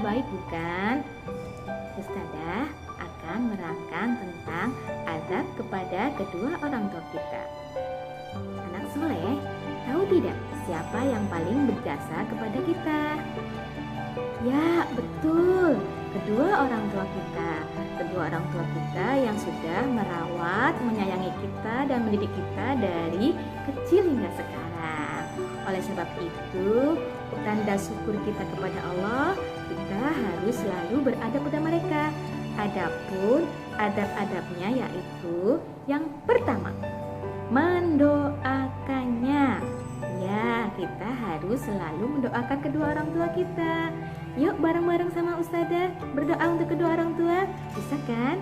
baik, bukan? Ustazah akan menerangkan tentang adab kepada kedua orang tua kita. Anak soleh, tahu tidak siapa yang paling berjasa kepada kita? Ya, betul, kedua orang tua kita. Kedua orang tua kita yang sudah merawat, menyayangi kita dan mendidik kita dari kecil hingga sekarang. Oleh sebab itu, tanda syukur kita kepada Allah, kita harus selalu beradab pada mereka. Adapun adab-adabnya yaitu yang pertama, mendoakannya. Ya, kita harus selalu mendoakan kedua orang tua kita. Yuk bareng-bareng sama Ustazah berdoa untuk kedua orang tua. Bisa kan?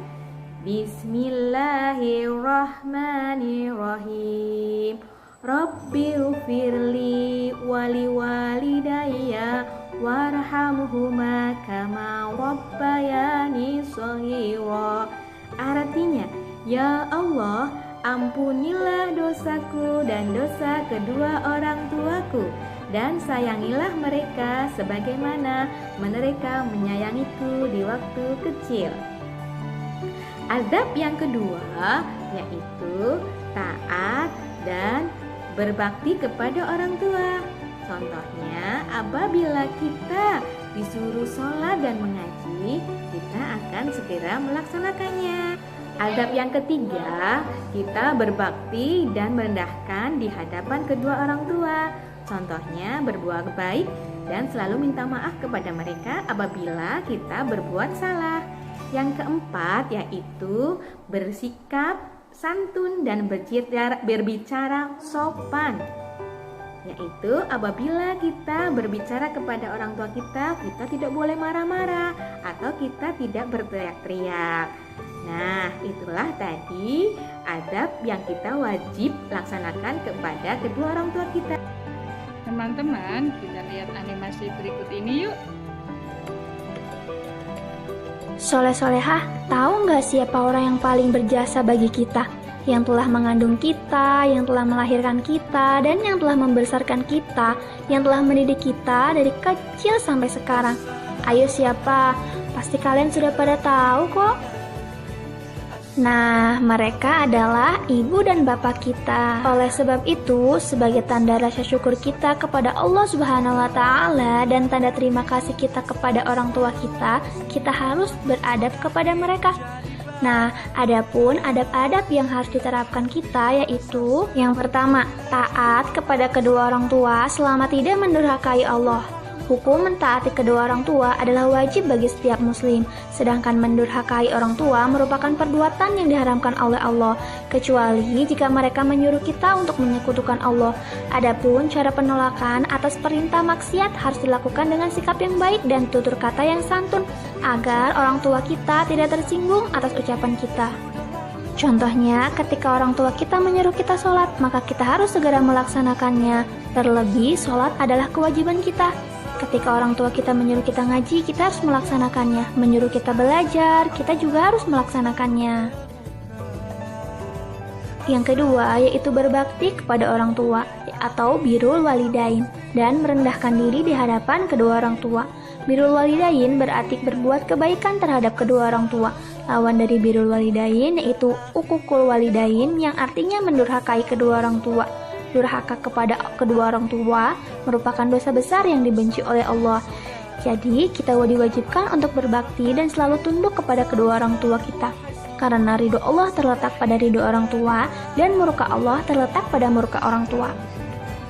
Bismillahirrahmanirrahim. Rabbighfirli wali walidayya warhamhuma kama rabbayani shaghira. Artinya, ya Allah, ampunilah dosaku dan dosa kedua orang tuaku, dan sayangilah mereka sebagaimana mereka menyayangiku di waktu kecil. Adab yang kedua yaitu taat dan berbakti kepada orang tua. Contohnya, apabila kita disuruh sholat dan mengaji, kita akan segera melaksanakannya. Adab yang ketiga, kita berbakti dan merendahkan di hadapan kedua orang tua. Contohnya, berbuat baik dan selalu minta maaf kepada mereka apabila kita berbuat salah. Yang keempat yaitu bersikap santun dan berbicara sopan. Yaitu apabila kita berbicara kepada orang tua kita tidak boleh marah-marah atau kita tidak berteriak-teriak. Nah, itulah tadi adab yang kita wajib laksanakan kepada kedua orang tua kita. Teman-teman, kita lihat animasi berikut ini yuk. Soleh-solehah, tahu nggak siapa orang yang paling berjasa bagi kita? Yang telah mengandung kita, yang telah melahirkan kita, dan yang telah membesarkan kita, yang telah mendidik kita dari kecil sampai sekarang. Ayo siapa? Pasti kalian sudah pada tahu kok. Nah, mereka adalah ibu dan bapak kita. Oleh sebab itu, sebagai tanda rasa syukur kita kepada Allah Subhanahu wa Ta'ala dan tanda terima kasih kita kepada orang tua kita harus beradab kepada mereka. Nah, adapun adab-adab yang harus diterapkan kita yaitu yang pertama, taat kepada kedua orang tua selama tidak mendurhakai Allah. Hukum mentaati kedua orang tua adalah wajib bagi setiap muslim, sedangkan mendurhakai orang tua merupakan perbuatan yang diharamkan oleh Allah, kecuali jika mereka menyuruh kita untuk menyekutukan Allah. Adapun cara penolakan atas perintah maksiat harus dilakukan dengan sikap yang baik dan tutur kata yang santun, agar orang tua kita tidak tersinggung atas ucapan kita. Contohnya, ketika orang tua kita menyuruh kita sholat, maka kita harus segera melaksanakannya. Terlebih, sholat adalah kewajiban kita. Ketika orang tua kita menyuruh kita ngaji, kita harus melaksanakannya. Menyuruh kita belajar, kita juga harus melaksanakannya. Yang kedua, yaitu berbakti kepada orang tua, atau birrul walidain, dan merendahkan diri di hadapan kedua orang tua. Birrul walidain berarti berbuat kebaikan terhadap kedua orang tua. Lawan dari birrul walidain yaitu uququl walidain, yang artinya mendurhakai kedua orang tua. Durhaka kepada kedua orang tua merupakan dosa besar yang dibenci oleh Allah. Jadi, kita diwajibkan untuk berbakti dan selalu tunduk kepada kedua orang tua kita. Karena ridho Allah terletak pada ridho orang tua dan murka Allah terletak pada murka orang tua.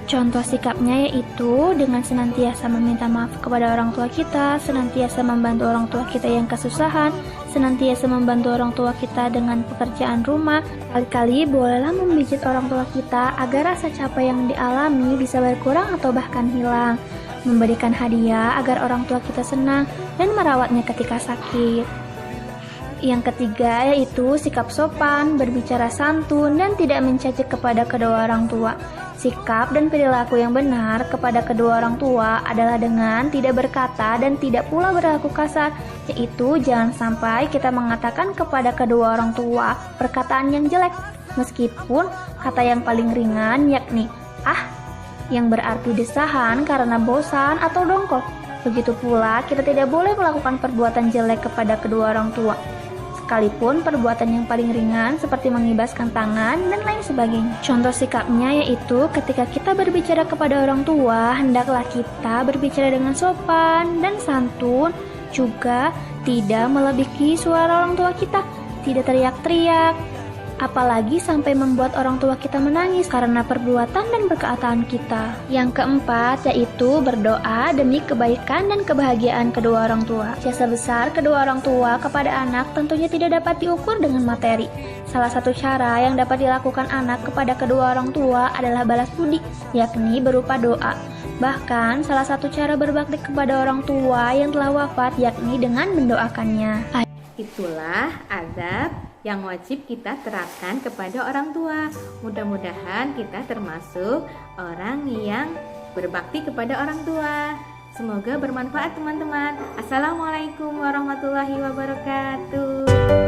Contoh sikapnya yaitu dengan senantiasa meminta maaf kepada orang tua kita, senantiasa membantu orang tua kita yang kesusahan, senantiasa membantu orang tua kita dengan pekerjaan rumah. Kali-kali bolehlah memijit orang tua kita agar rasa capek yang dialami bisa berkurang atau bahkan hilang. Memberikan hadiah agar orang tua kita senang dan merawatnya ketika sakit. Yang ketiga yaitu sikap sopan, berbicara santun, dan tidak mencaci kepada kedua orang tua. Sikap dan perilaku yang benar kepada kedua orang tua adalah dengan tidak berkata dan tidak pula berlaku kasar, yaitu jangan sampai kita mengatakan kepada kedua orang tua perkataan yang jelek, meskipun kata yang paling ringan yakni yang berarti desahan karena bosan atau dongkol. Begitu pula, kita tidak boleh melakukan perbuatan jelek kepada kedua orang tua, sekalipun perbuatan yang paling ringan seperti mengibaskan tangan dan lain sebagainya. Contoh sikapnya yaitu ketika kita berbicara kepada orang tua, hendaklah kita berbicara dengan sopan dan santun, juga tidak melebihi suara orang tua kita, tidak teriak-teriak, apalagi sampai membuat orang tua kita menangis karena perbuatan dan perkataan kita. Yang keempat yaitu berdoa demi kebaikan dan kebahagiaan kedua orang tua. Jasa besar kedua orang tua kepada anak tentunya tidak dapat diukur dengan materi. Salah satu cara yang dapat dilakukan anak kepada kedua orang tua adalah balas budi, yakni berupa doa. Bahkan salah satu cara berbakti kepada orang tua yang telah wafat yakni dengan mendoakannya. Itulah adab yang wajib kita terapkan kepada orang tua. Mudah-mudahan kita termasuk orang yang berbakti kepada orang tua. Semoga bermanfaat teman-teman. Assalamualaikum warahmatullahi wabarakatuh.